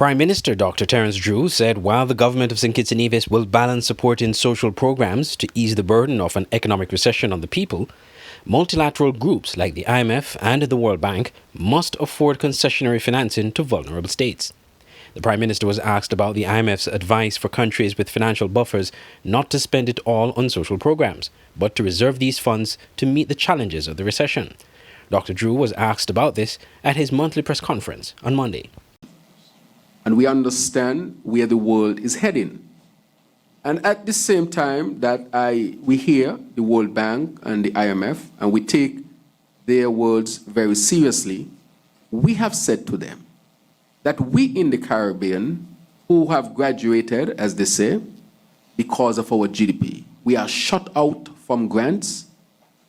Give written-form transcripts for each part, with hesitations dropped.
Prime Minister Dr. Terence Drew said while the government of St. Kitts and Nevis will balance supporting social programs to ease the burden of an economic recession on the people, multilateral groups like the IMF and the World Bank must afford concessionary financing to vulnerable states. The Prime Minister was asked about the IMF's advice for countries with financial buffers not to spend it all on social programs, but to reserve these funds to meet the challenges of the recession. Dr. Drew was asked about this at his monthly press conference on Monday. And we understand where the world is heading. And at the same time that we hear the World Bank and the IMF, and we take their words very seriously, we have said to them that we in the Caribbean, who have graduated, as they say, because of our GDP, we are shut out from grants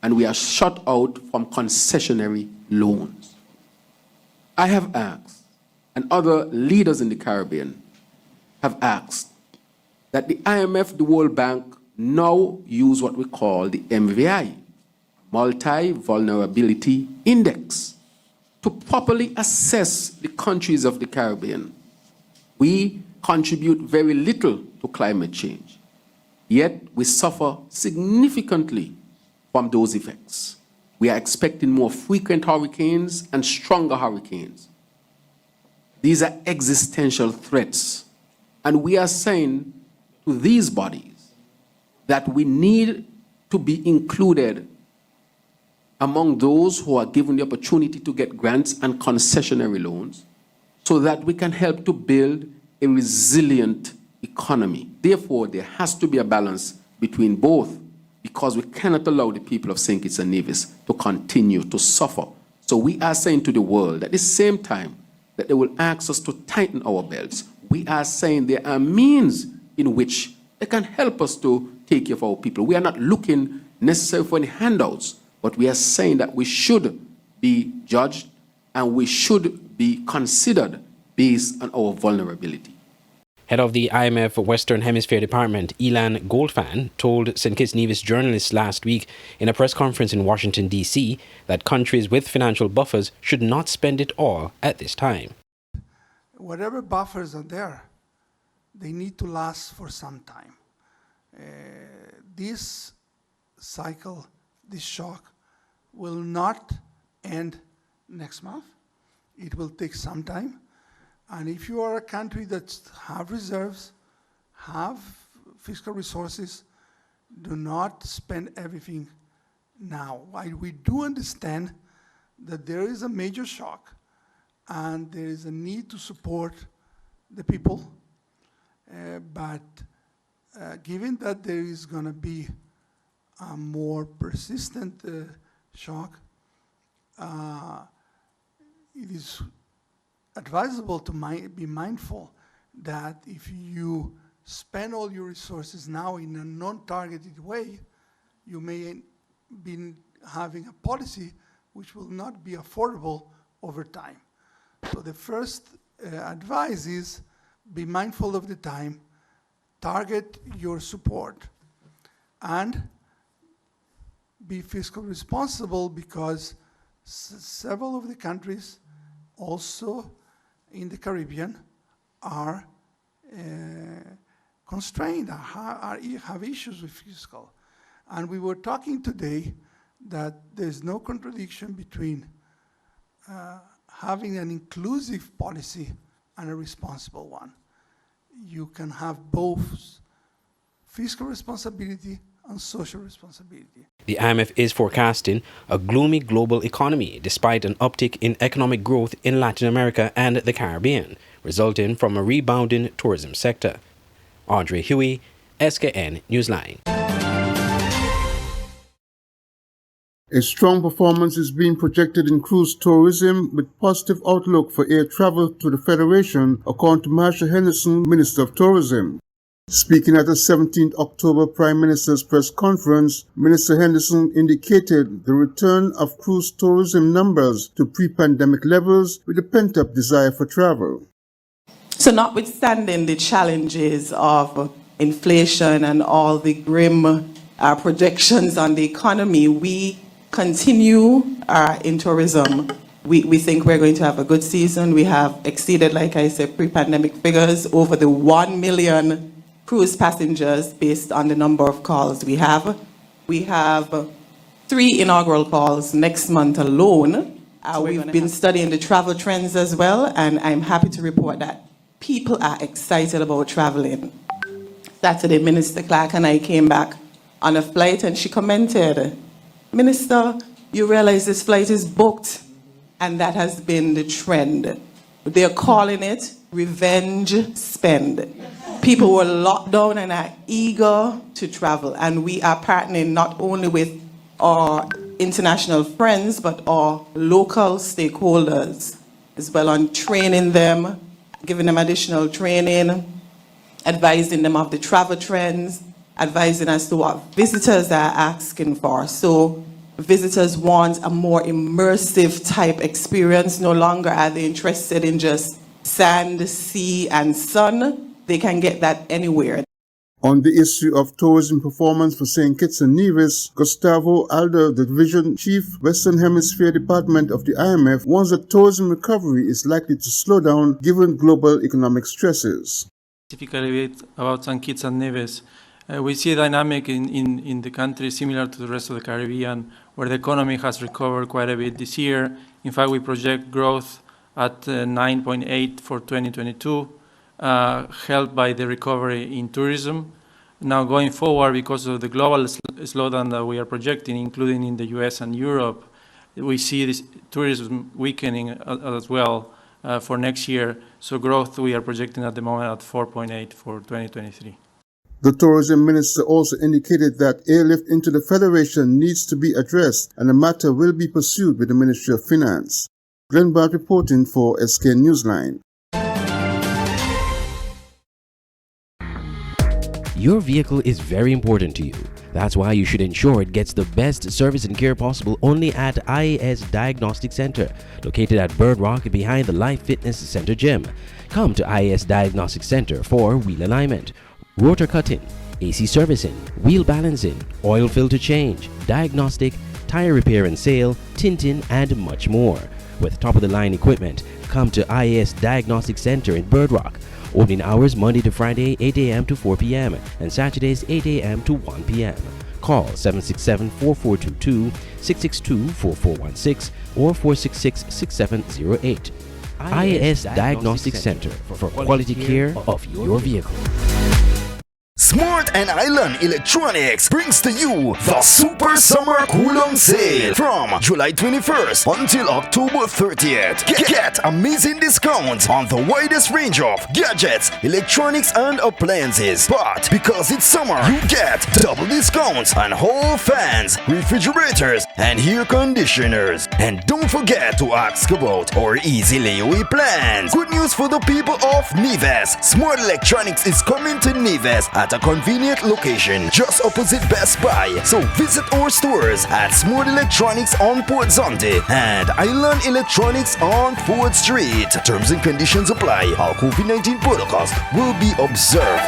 and we are shut out from concessionary loans. I have asked, and other leaders in the Caribbean have asked, that the IMF, the World Bank, now use what we call the MVI, Multi-Vulnerability Index, to properly assess the countries of the Caribbean. We contribute very little to climate change, yet we suffer significantly from those effects. We are expecting more frequent hurricanes and stronger hurricanes. These are existential threats, and we are saying to these bodies that we need to be included among those who are given the opportunity to get grants and concessionary loans so that we can help to build a resilient economy. Therefore, there has to be a balance between both, because we cannot allow the people of St. Kitts and Nevis to continue to suffer. So we are saying to the world at the same time that they will ask us to tighten our belts. We are saying there are means in which they can help us to take care of our people. We are not looking necessarily for any handouts, but we are saying that we should be judged and we should be considered based on our vulnerability. Head of the IMF Western Hemisphere Department, Elan Goldfan, told St. Kitts Nevis journalists last week in a press conference in Washington, D.C., that countries with financial buffers should not spend it all at this time. Whatever buffers are there, they need to last for some time. This cycle, this shock, will not end next month. It will take some time. And if you are a country that have reserves, have fiscal resources, do not spend everything now. While we do understand that there is a major shock and there is a need to support the people, but given that there is going to be a more persistent shock, it is advisable to be mindful that if you spend all your resources now in a non-targeted way, you may be having a policy which will not be affordable over time. So the first advice is be mindful of the time, target your support, and be fiscally responsible, because several of the countries also in the Caribbean are constrained, have issues with fiscal. And we were talking today that there's no contradiction between having an inclusive policy and a responsible one. You can have both fiscal responsibility and social responsibility. The IMF is forecasting a gloomy global economy despite an uptick in economic growth in Latin America and the Caribbean, resulting from a rebounding tourism sector. Andre Huey, SKN Newsline. A strong performance is being projected in cruise tourism, with positive outlook for air travel to the Federation, according to Marcia Henderson, Minister of Tourism. Speaking at the 17th October Prime Minister's press conference, Minister Henderson indicated the return of cruise tourism numbers to pre-pandemic levels with a pent-up desire for travel. So notwithstanding the challenges of inflation and all the grim projections on the economy, we continue in tourism We think we're going to have a good season. We have exceeded, like I said, pre-pandemic figures, over the 1 million cruise passengers based on the number of calls we have. We have 3 inaugural calls next month alone. We've been studying the travel trends as well, and I'm happy to report that people are excited about traveling. Saturday, Minister Clark and I came back on a flight, and she commented, "Minister, you realize this flight is booked?" And that has been the trend. They're calling it revenge spend. People were locked down and are eager to travel. And we are partnering not only with our international friends, but our local stakeholders as well, on training them, giving them additional training, advising them of the travel trends, advising as to what visitors are asking for. So visitors want a more immersive type experience. No longer are they interested in just sand, sea, and sun. They can get that anywhere. On the issue of tourism performance for St. Kitts and Nevis, Gustavo Alder, the Division Chief, Western Hemisphere Department of the IMF, warns that tourism recovery is likely to slow down given global economic stresses. Specifically about St. Kitts and Nevis, we see a dynamic in the country similar to the rest of the Caribbean, where the economy has recovered quite a bit this year. In fact, we project growth at 9.8 for 2022, helped by the recovery in tourism. Now going forward, because of the global slowdown that we are projecting, including in the US and Europe, we see this tourism weakening as well for next year. So growth we are projecting at the moment at 4.8 for 2023. The tourism minister also indicated that airlift into the Federation needs to be addressed and the matter will be pursued with the Ministry of Finance. Glenn Bart reporting for SK Newsline. Your vehicle is very important to you. That's why you should ensure it gets the best service and care possible only at IAS Diagnostic Center, located at Bird Rock behind the Life Fitness Center gym. Come to IAS Diagnostic Center for wheel alignment, rotor cutting, AC servicing, wheel balancing, oil filter change, diagnostic, tire repair and sale, tinting, and much more. With top-of-the-line equipment, come to IAS Diagnostic Center in Bird Rock. Opening hours Monday to Friday, 8 a.m. to 4 p.m. and Saturdays, 8 a.m. to 1 p.m. Call 767-4422, 662-4416, or 466-6708. IAS Diagnostic Center for quality care of your vehicle. Smart and Island Electronics brings to you the Super Summer Cool-On Sale from July 21st until October 30th. Get amazing discounts on the widest range of gadgets, electronics, and appliances. But because it's summer, you get double discounts on hall fans, refrigerators, and air conditioners. And don't forget to ask about our easy layaway plans. Good news for the people of Nevis. Smart Electronics is coming to Nevis at a convenient location just opposite Best Buy. So visit our stores at Smart Electronics on Port Zonte and Island Electronics on Ford Street. Terms and conditions apply. All COVID-19 protocols will be observed.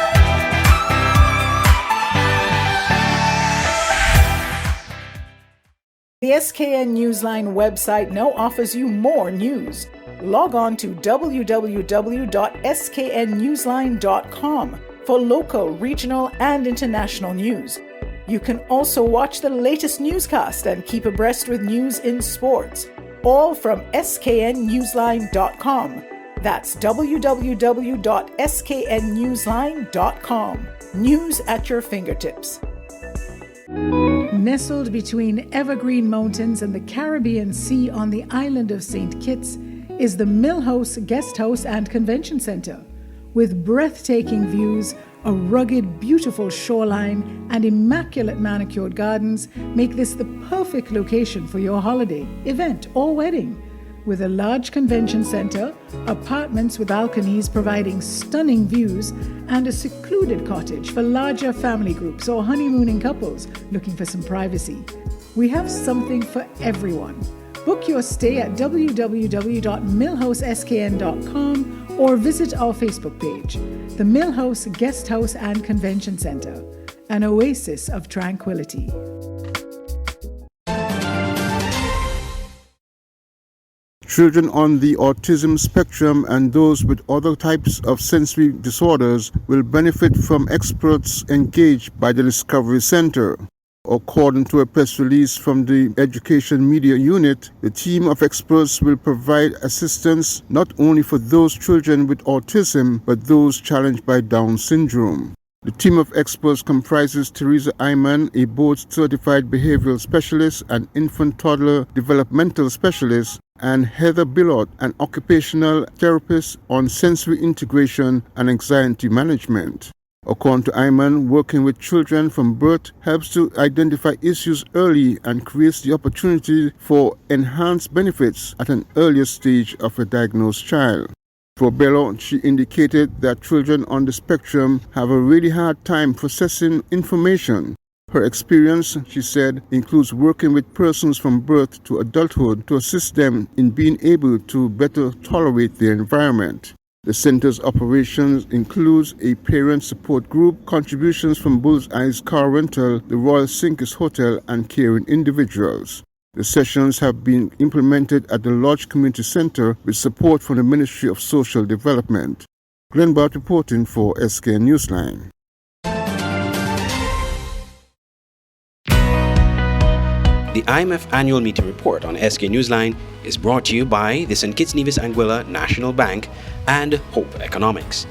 The SKN Newsline website now offers you more news. Log on to www.sknnewsline.com for local, regional, and international news. You can also watch the latest newscast and keep abreast with news in sports, all from sknnewsline.com. That's www.sknnewsline.com. News at your fingertips. Nestled between evergreen mountains and the Caribbean Sea on the island of St. Kitts is the Mill House Guest House and Convention Center. With breathtaking views, a rugged, beautiful shoreline, and immaculate manicured gardens make this the perfect location for your holiday, event, or wedding. With a large convention center, apartments with balconies providing stunning views, and a secluded cottage for larger family groups or honeymooning couples looking for some privacy. We have something for everyone. Book your stay at www.millhouseskn.com or visit our Facebook page, the Mill House Guest House and Convention Center, an oasis of tranquility. Children on the autism spectrum and those with other types of sensory disorders will benefit from experts engaged by the Discovery Center. According to a press release from the Education Media Unit, the team of experts will provide assistance not only for those children with autism, but those challenged by Down syndrome. The team of experts comprises Teresa Iman, a board-certified behavioral specialist and infant-toddler developmental specialist, and Heather Billot, an occupational therapist on sensory integration and anxiety management. According to Iman, working with children from birth helps to identify issues early and creates the opportunity for enhanced benefits at an earlier stage of a diagnosed child. For Bello, she indicated that children on the spectrum have a really hard time processing information. Her experience, she said, includes working with persons from birth to adulthood to assist them in being able to better tolerate their environment. The center's operations includes a parent support group, contributions from Bullseye's Car Rental, the Royal Sinkers Hotel, and caring individuals. The sessions have been implemented at the Lodge Community Center with support from the Ministry of Social Development. Glenn Bart reporting for SK Newsline. The IMF Annual Meeting Report on SK Newsline is brought to you by the St. Kitts Nevis Anguilla National Bank and Hope Economics.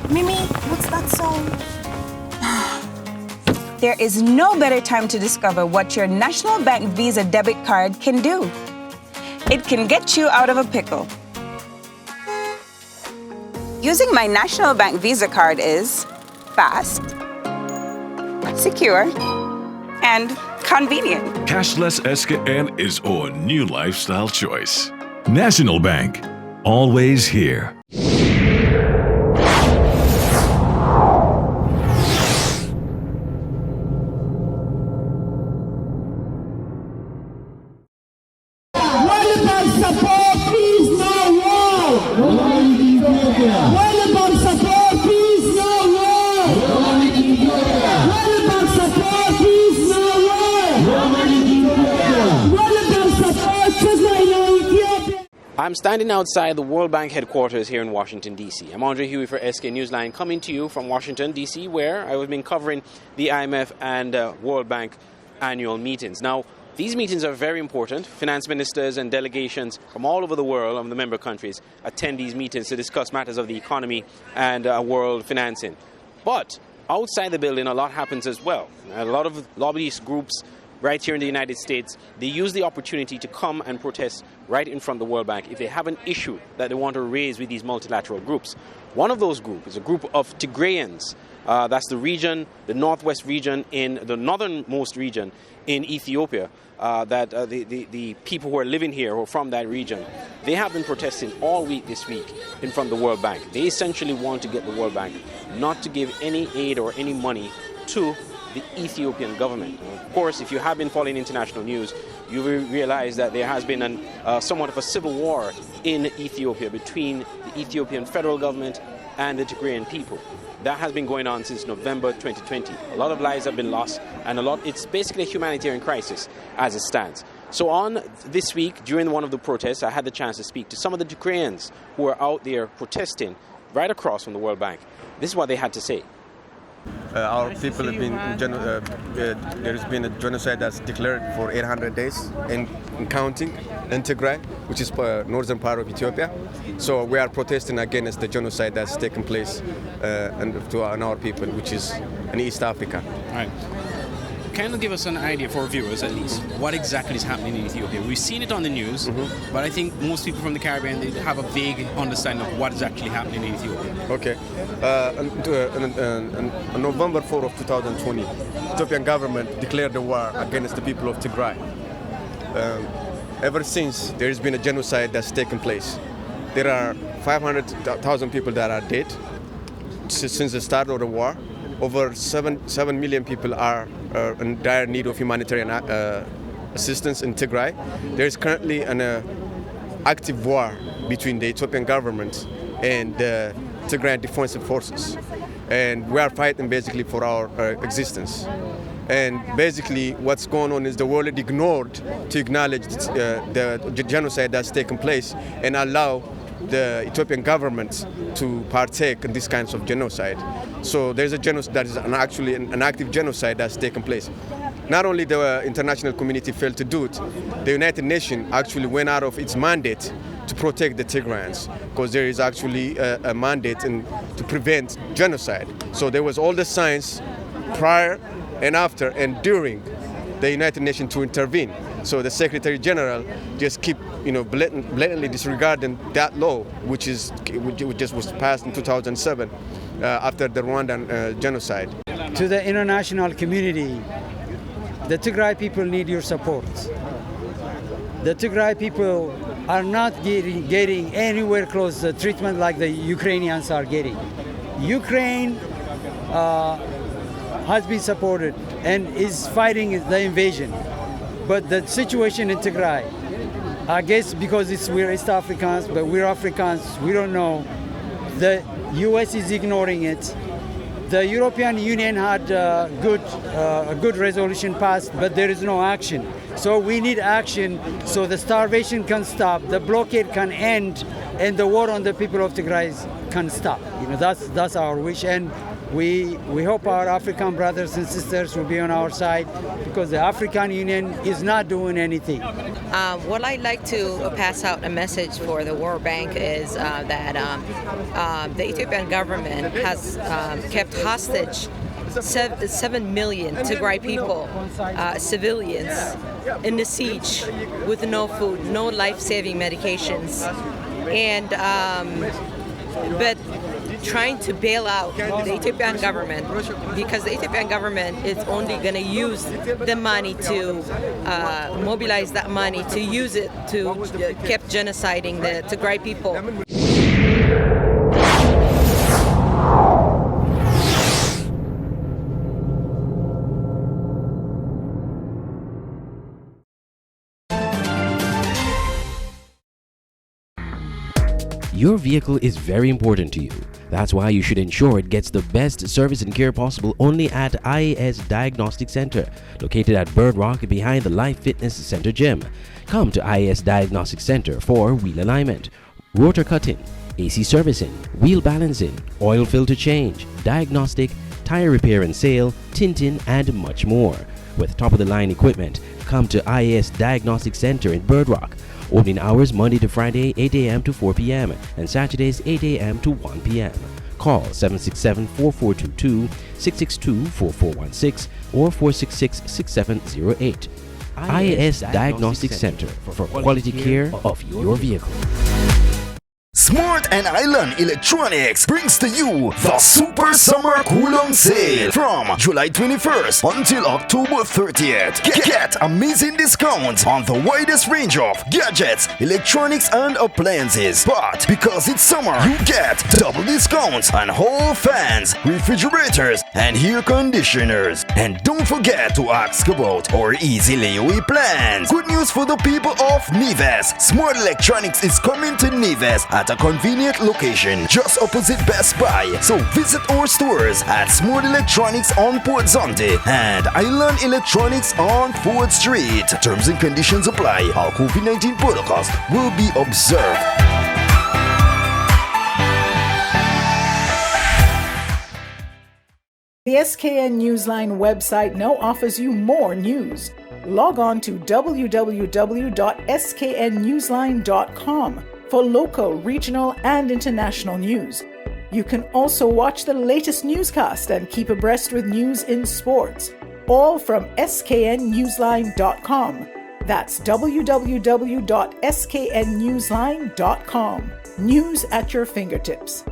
Mimi, what's that song? There is no better time to discover what your National Bank Visa debit card can do. It can get you out of a pickle. Using my National Bank Visa card is fast, secure, and convenient. Cashless SKN is our new lifestyle choice. National Bank, always here. I'm standing outside the World Bank headquarters here in Washington, D.C. I'm Andre Huey for SK Newsline, coming to you from Washington, D.C., where I've been covering the IMF and World Bank annual meetings. Now, these meetings are very important. Finance ministers and delegations from all over the world, of the member countries, attend these meetings to discuss matters of the economy and world financing. But outside the building, a lot happens as well. A lot of lobbyist groups right here in the United States, they use the opportunity to come and protest right in front of the World Bank if they have an issue that they want to raise with these multilateral groups. One of those groups is a group of Tigrayans. That's the region, the northwest region, in the northernmost region in Ethiopia, that the people who are living here, who are from that region, they have been protesting all week this week in front of the World Bank. They essentially want to get the World Bank not to give any aid or any money to the Ethiopian government. Of course, if you have been following international news, you will realize that there has been somewhat of a civil war in Ethiopia between the Ethiopian federal government and the Tigrayan people. That has been going on since November 2020. A lot of lives have been lost, and it's basically a humanitarian crisis as it stands. So on this week, during one of the protests, I had the chance to speak to some of the Tigrayans who are out there protesting right across from the World Bank. This is what they had to say. Our people have been, there has been a genocide that's declared for 800 days in counting in Tigray, which is northern part of Ethiopia. So we are protesting against the genocide that's taken place on our people, which is in East Africa. All right. Kind of give us an idea for our viewers, at least, what exactly is happening in Ethiopia. We've seen it on the news, but I think most people from the Caribbean, they have a vague understanding of what is actually happening in Ethiopia. Okay. On November 4 of 2020, Ethiopian government declared the war against the people of Tigray. Ever since, there has been a genocide that's taken place. There are 500,000 people that are dead since the start of the war. Over 7 million people are in dire need of humanitarian assistance in Tigray. There is currently an active war between the Ethiopian government and the Tigrayan defensive forces. And we are fighting basically for our existence. And basically what's going on is the world ignored to acknowledge the genocide that's taken place and allow the Ethiopian government to partake in these kinds of genocide. So there's a genocide that is actually an active genocide that's taken place. Not only the international community failed to do it, the United Nations actually went out of its mandate to protect the Tigrayans, because there is actually a mandate to prevent genocide. So there was all the signs prior and after and during the United Nations to intervene. So the Secretary General just keep blatantly disregarding that law, which just was passed in 2007 after the Rwandan genocide. To the international community, the Tigray people need your support. The Tigray people are not getting anywhere close to treatment like the Ukrainians are getting. Ukraine has been supported and is fighting the invasion. But the situation in Tigray, I guess because we're East Africans, but we're Africans, we don't know. The US is ignoring it. The European Union had a good resolution passed, but there is no action. So we need action so the starvation can stop, the blockade can end, and the war on the people of Tigray can stop. That's our wish, and we hope our African brothers and sisters will be on our side, because the African Union is not doing anything. What I'd like to pass out a message for the World Bank is that the Ethiopian government has kept hostage 7 million Tigray people, civilians, in the siege with no food, no life-saving medications, and but trying to bail out the Ethiopian government, because the Ethiopian government is only going to use the money to mobilize that money to use it to keep genociding the Tigray people. Your vehicle is very important to you. That's why you should ensure it gets the best service and care possible only at IAS Diagnostic Center, located at Bird Rock behind the Life Fitness Center gym. Come to IAS Diagnostic Center for wheel alignment, rotor cutting, AC servicing, wheel balancing, oil filter change, diagnostic, tire repair and sale, tinting, and much more. With top-of-the-line equipment, come to IAS Diagnostic Center in Bird Rock. Opening hours Monday to Friday 8 a.m. to 4 p.m. and Saturdays 8 a.m. to 1 p.m. Call 767-4422, 662-4416 or 466-6708. IAS Diagnostic Center for quality care of your vehicle. Smart and Island Electronics brings to you the Super Summer Cool-On Sale from July 21st until October 30th. Get amazing discounts on the widest range of gadgets, electronics, and appliances. But because it's summer, you get double discounts on all fans, refrigerators, and air conditioners. And don't forget to ask about our easy layaway plans. Good news for the people of Neves. Smart Electronics is coming to Neves at a convenient location just opposite Best Buy. So visit our stores at Smart Electronics on Port Zonte and Island Electronics on Ford Street. Terms and conditions apply. Our COVID-19 protocols will be observed. The SKN Newsline website now offers you more news. Log on to www.sknnewsline.com for local, regional, and international news. You can also watch the latest newscast and keep abreast with news in sports, all from sknnewsline.com. That's www.sknnewsline.com. News at your fingertips.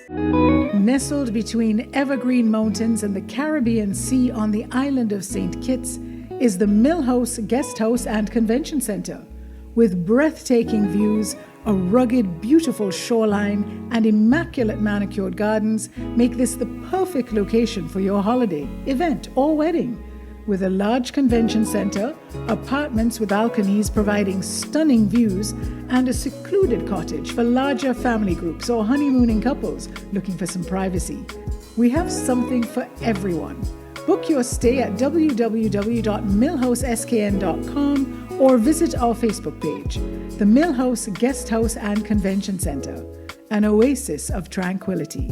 Nestled between evergreen mountains and the Caribbean Sea on the island of St. Kitts is the Millhouse Guest House and Convention Center. With breathtaking views, a rugged, beautiful shoreline, and immaculate manicured gardens make this the perfect location for your holiday, event, or wedding. With a large convention center, apartments with balconies providing stunning views, and a secluded cottage for larger family groups or honeymooning couples looking for some privacy. We have something for everyone. Book your stay at www.millhouseskn.com or visit our Facebook page, the Millhouse Guest House and Convention Center, an oasis of tranquility.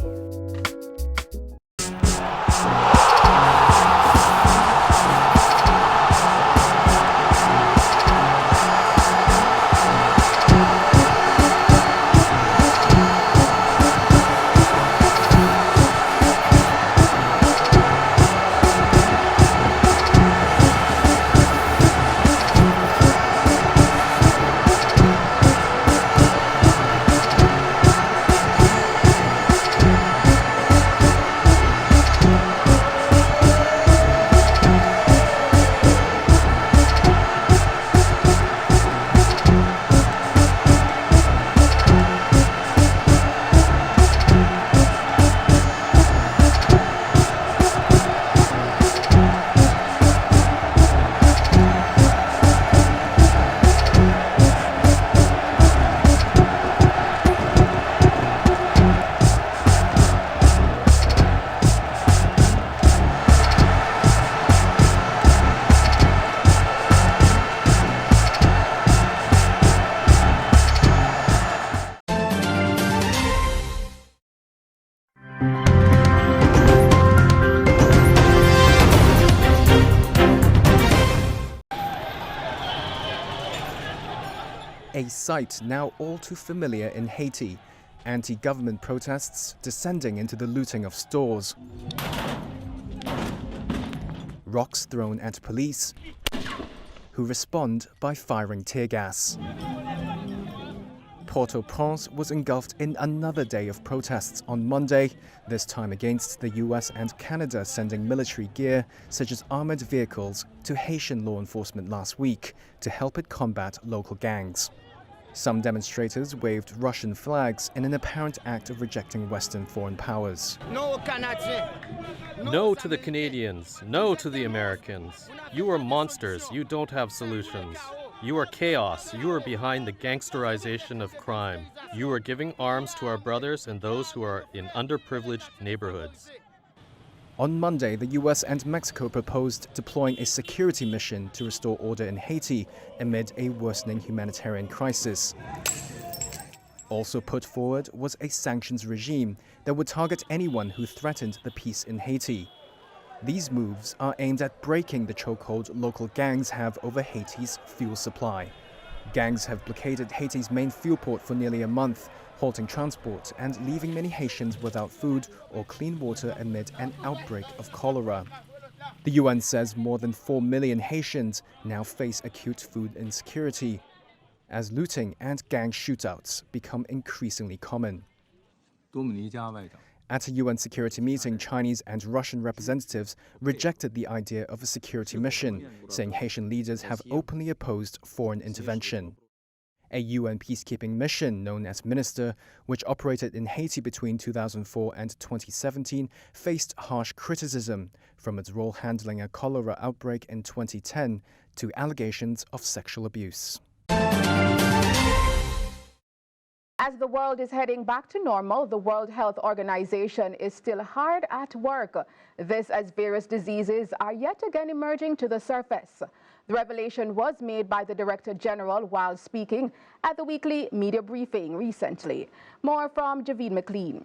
A sight now all too familiar in Haiti, anti-government protests descending into the looting of stores. Rocks thrown at police, who respond by firing tear gas. Port-au-Prince was engulfed in another day of protests on Monday, this time against the US and Canada sending military gear, such as armored vehicles, to Haitian law enforcement last week to help it combat local gangs. Some demonstrators waved Russian flags in an apparent act of rejecting Western foreign powers. No to the Canadians. No to the Americans. You are monsters. You don't have solutions. You are chaos. You are behind the gangsterization of crime. You are giving arms to our brothers and those who are in underprivileged neighborhoods. On Monday, the US and Mexico proposed deploying a security mission to restore order in Haiti amid a worsening humanitarian crisis. Also put forward was a sanctions regime that would target anyone who threatened the peace in Haiti. These moves are aimed at breaking the chokehold local gangs have over Haiti's fuel supply. Gangs have blockaded Haiti's main fuel port for nearly a month, halting transport and leaving many Haitians without food or clean water amid an outbreak of cholera. The UN says more than 4 million Haitians now face acute food insecurity, as looting and gang shootouts become increasingly common. At a UN security meeting, Chinese and Russian representatives rejected the idea of a security mission, saying Haitian leaders have openly opposed foreign intervention. A UN peacekeeping mission known as MINISTER, which operated in Haiti between 2004 and 2017, faced harsh criticism, from its role handling a cholera outbreak in 2010 to allegations of sexual abuse. As the world is heading back to normal, the World Health Organization is still hard at work. This as various diseases are yet again emerging to the surface. The revelation was made by the Director General while speaking at the weekly media briefing recently. More from Javid McLean.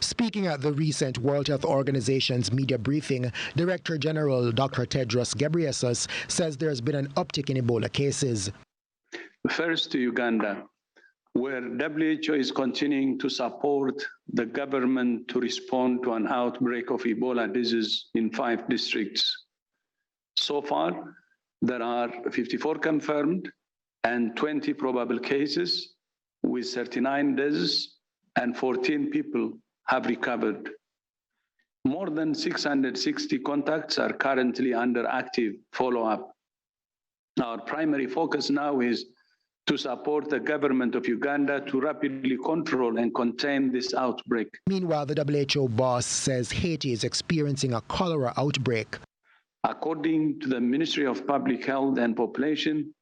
Speaking at the recent World Health Organization's media briefing, Director General Dr. Tedros Ghebreyesus says there has been an uptick in Ebola cases. First to Uganda, where WHO is continuing to support the government to respond to an outbreak of Ebola disease in 5 districts. So far, there are 54 confirmed and 20 probable cases, with 39 deaths and 14 people have recovered. More than 660 contacts are currently under active follow-up. Our primary focus now is to support the government of Uganda to rapidly control and contain this outbreak. Meanwhile, the WHO boss says Haiti is experiencing a cholera outbreak. According to the Ministry of Public Health and Population,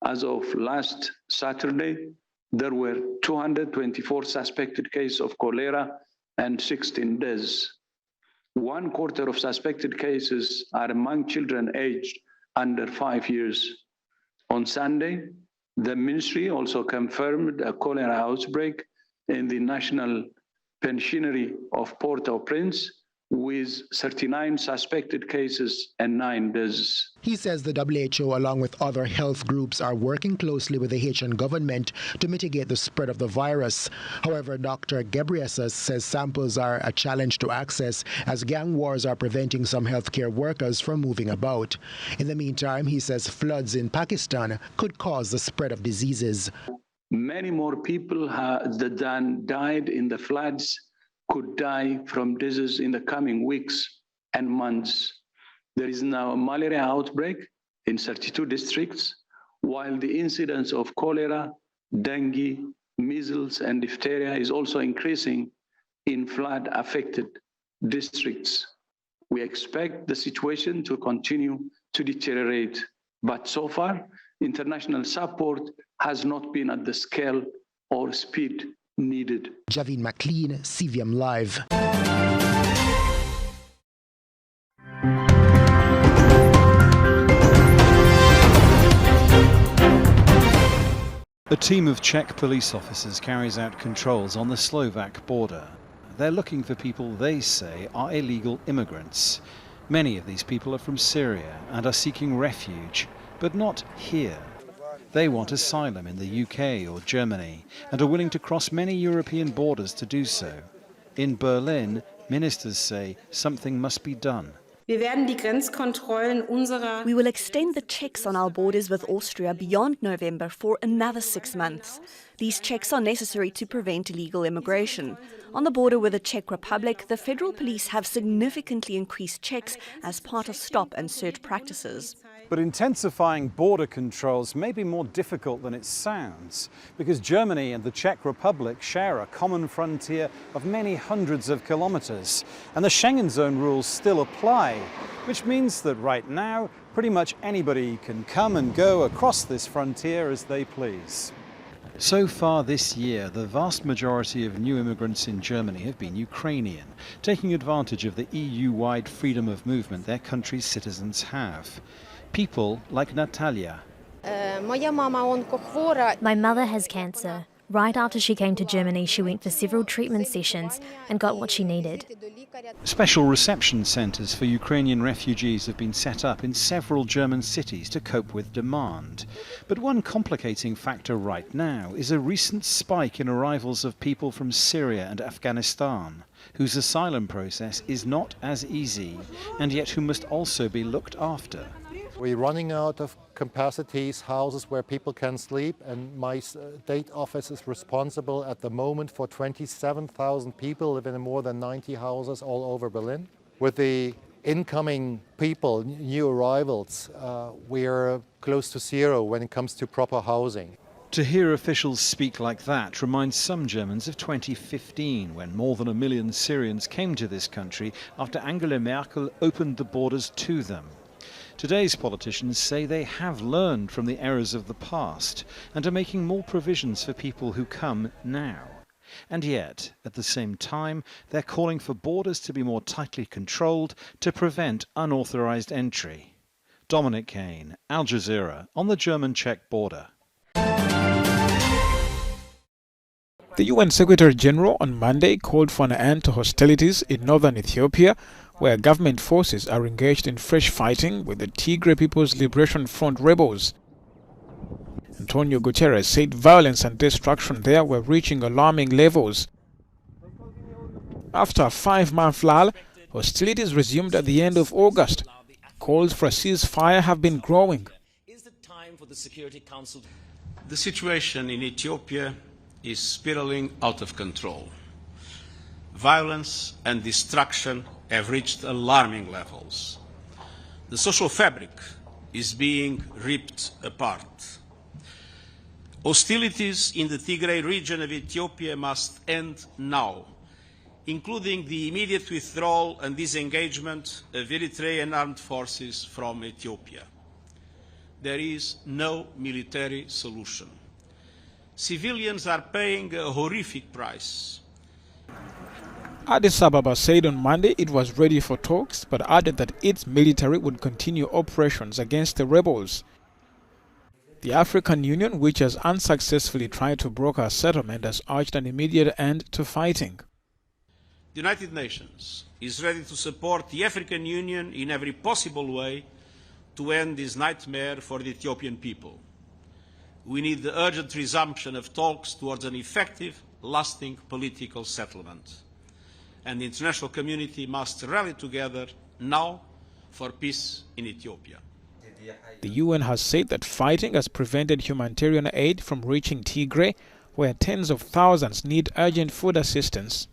as of last Saturday, there were 224 suspected cases of cholera and 16 deaths. 1/4 of suspected cases are among children aged under 5 years. On Sunday, the ministry also confirmed a cholera outbreak in the National Pensionary of Port-au-Prince with 39 suspected cases and 9 deaths. He says the WHO, along with other health groups, are working closely with the Haitian government to mitigate the spread of the virus. However, Dr. Ghebreyesus says samples are a challenge to access as gang wars are preventing some healthcare workers from moving about. In the meantime, he says floods in Pakistan could cause the spread of diseases. Many more people than died in the floods could die from disease in the coming weeks and months. There is now a malaria outbreak in 32 districts, while the incidence of cholera, dengue, measles, and diphtheria is also increasing in flood-affected districts. We expect the situation to continue to deteriorate, but so far, international support has not been at the scale or speed needed. Javin McLean, CVM Live. A team of Czech police officers carries out controls on the Slovak border. They're looking for people they say are illegal immigrants. Many of these people are from Syria and are seeking refuge, but not here. They want asylum in the UK or Germany and are willing to cross many European borders to do so. In Berlin, ministers say something must be done. We will extend the checks on our borders with Austria beyond November for another 6 months. These checks are necessary to prevent illegal immigration. On the border with the Czech Republic, the federal police have significantly increased checks as part of stop and search practices. But intensifying border controls may be more difficult than it sounds, because Germany and the Czech Republic share a common frontier of many hundreds of kilometers, and the Schengen zone rules still apply, which means that right now, pretty much anybody can come and go across this frontier as they please. So far this year, the vast majority of new immigrants in Germany have been Ukrainian, taking advantage of the EU-wide freedom of movement their country's citizens have. People like Natalia. My mother has cancer. Right after she came to Germany, she went for several treatment sessions and got what she needed. Special reception centres for Ukrainian refugees have been set up in several German cities to cope with demand. But one complicating factor right now is a recent spike in arrivals of people from Syria and Afghanistan, whose asylum process is not as easy, and yet who must also be looked after. We're running out of capacities, houses where people can sleep, and my state office is responsible at the moment for 27,000 people living in more than 90 houses all over Berlin. With the incoming people, new arrivals, we're close to zero when it comes to proper housing. To hear officials speak like that reminds some Germans of 2015, when more than 1 million Syrians came to this country after Angela Merkel opened the borders to them. Today's politicians say they have learned from the errors of the past and are making more provisions for people who come now. And yet, at the same time, they're calling for borders to be more tightly controlled to prevent unauthorized entry. Dominic Kane, Al Jazeera, on the German-Czech border. The UN Secretary-General on Monday called for an end to hostilities in northern Ethiopia, where government forces are engaged in fresh fighting with the Tigray People's Liberation Front rebels. Antonio Guterres said violence and destruction there were reaching alarming levels. After a 5-month lull, hostilities resumed at the end of August. Calls for a ceasefire have been growing. The situation in Ethiopia is spiraling out of control. Violence and destruction have reached alarming levels. The social fabric is being ripped apart. Hostilities in the Tigray region of Ethiopia must end now, including the immediate withdrawal and disengagement of Eritrean armed forces from Ethiopia. There is no military solution. Civilians are paying a horrific price. Addis Ababa said on Monday it was ready for talks, but added that its military would continue operations against the rebels. The African Union, which has unsuccessfully tried to broker a settlement, has urged an immediate end to fighting. The United Nations is ready to support the African Union in every possible way to end this nightmare for the Ethiopian people. We need the urgent resumption of talks towards an effective, lasting political settlement. And the international community must rally together now for peace in Ethiopia. The UN has said that fighting has prevented humanitarian aid from reaching Tigray, where tens of thousands need urgent food assistance.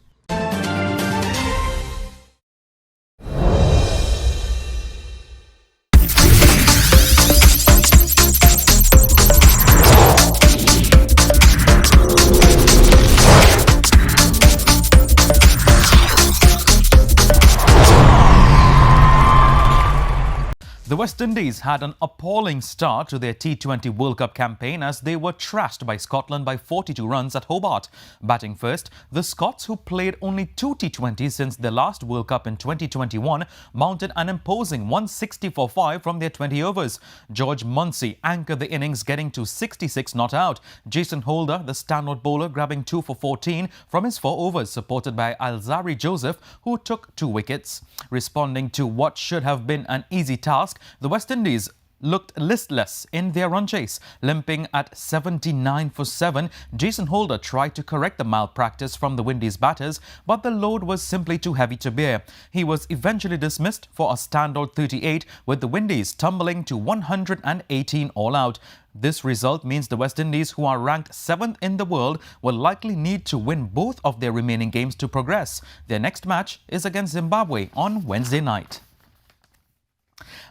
The West Indies had an appalling start to their T20 World Cup campaign as they were trashed by Scotland by 42 runs at Hobart. Batting first, the Scots, who played only 2 T20s since their last World Cup in 2021, mounted an imposing 160 for 5 from their 20 overs. George Munsey anchored the innings, getting to 66 not out. Jason Holder, the standout bowler, grabbing 2 for 14 from his 4 overs, supported by Alzari Joseph, who took 2 wickets. Responding to what should have been an easy task, the West Indies looked listless in their run chase. Limping at 79 for 7, Jason Holder tried to correct the malpractice from the Windies batters, but the load was simply too heavy to bear. He was eventually dismissed for a standout 38, with the Windies tumbling to 118 all out. This result means the West Indies, who are ranked 7th in the world, will likely need to win both of their remaining games to progress. Their next match is against Zimbabwe on Wednesday night.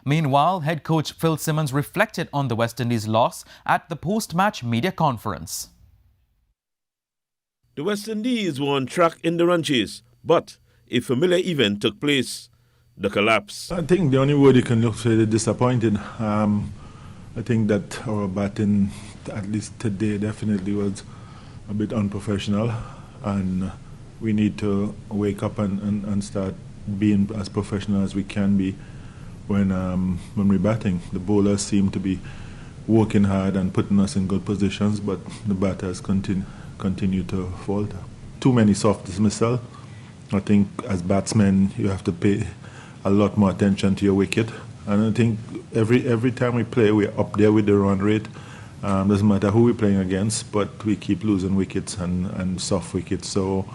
Meanwhile, head coach Phil Simmons reflected on the West Indies' loss at the post-match media conference. The West Indies were on track in the run chase, but a familiar event took place: the collapse. I think the only word you can look for is disappointed. I think that our batting, at least today, definitely was a bit unprofessional, and we need to wake up and start being as professional as we can be when we're batting. The bowlers seem to be working hard and putting us in good positions, but the batters continue to falter. Too many soft dismissal. I think as batsmen you have to pay a lot more attention to your wicket, and I think every time we play we're up there with the run rate. Doesn't matter who we're playing against, but we keep losing wickets and soft wickets. So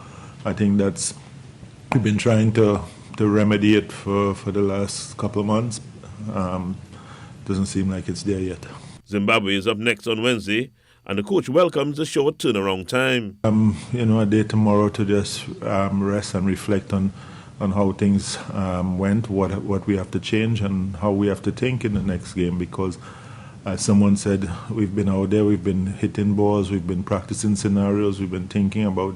I think we've been trying to remedy it for the last couple of months. Doesn't seem like it's there yet. Zimbabwe is up next on Wednesday, and the coach welcomes the short turnaround time. A day tomorrow to just rest and reflect on how things went, what we have to change, and how we have to think in the next game. Because, as someone said, we've been out there, we've been hitting balls, we've been practicing scenarios, we've been thinking about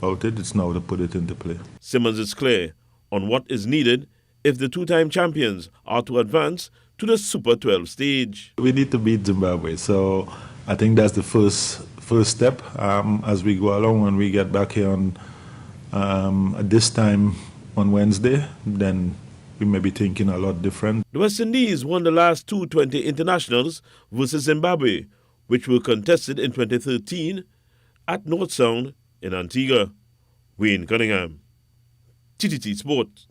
it. It's now to put it into play. Simmons is clear on what is needed if the two-time champions are to advance to the Super 12 stage. We need to beat Zimbabwe, so I think that's the first step. As we go along, when we get back here on at this time on Wednesday, then we may be thinking a lot different. The West Indies won the last 2 internationals versus Zimbabwe, which were contested in 2013 at North Sound in Antigua. Wayne Cunningham, TTT Sport.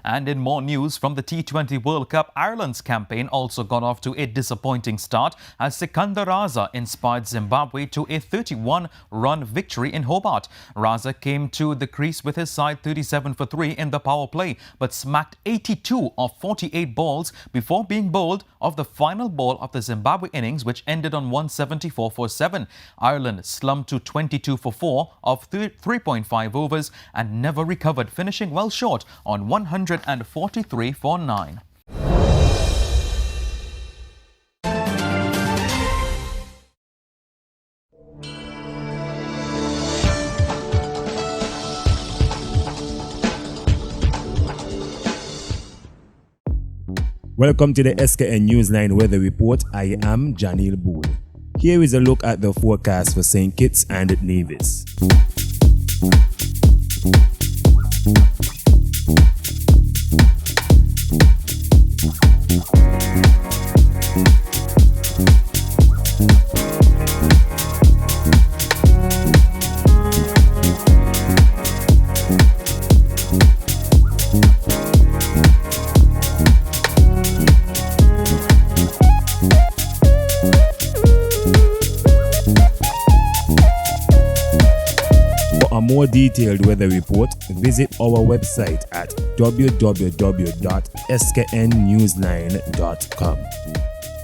And in more news from the T20 World Cup, Ireland's campaign also got off to a disappointing start as Sikandar Raza inspired Zimbabwe to a 31-run victory in Hobart. Raza came to the crease with his side 37 for 3 in the power play, but smacked 82 of 48 balls before being bowled of the final ball of the Zimbabwe innings, which ended on 174 for 7. Ireland slumped to 22 for 4 of 3.5 overs and never recovered, finishing well short on 143 for 9. Welcome to the SKN Newsline Weather Report. I am Janil Bull. Here is a look at the forecast for St. Kitts and Nevis. more detailed weather report, visit our website at www.sknnewsline.com.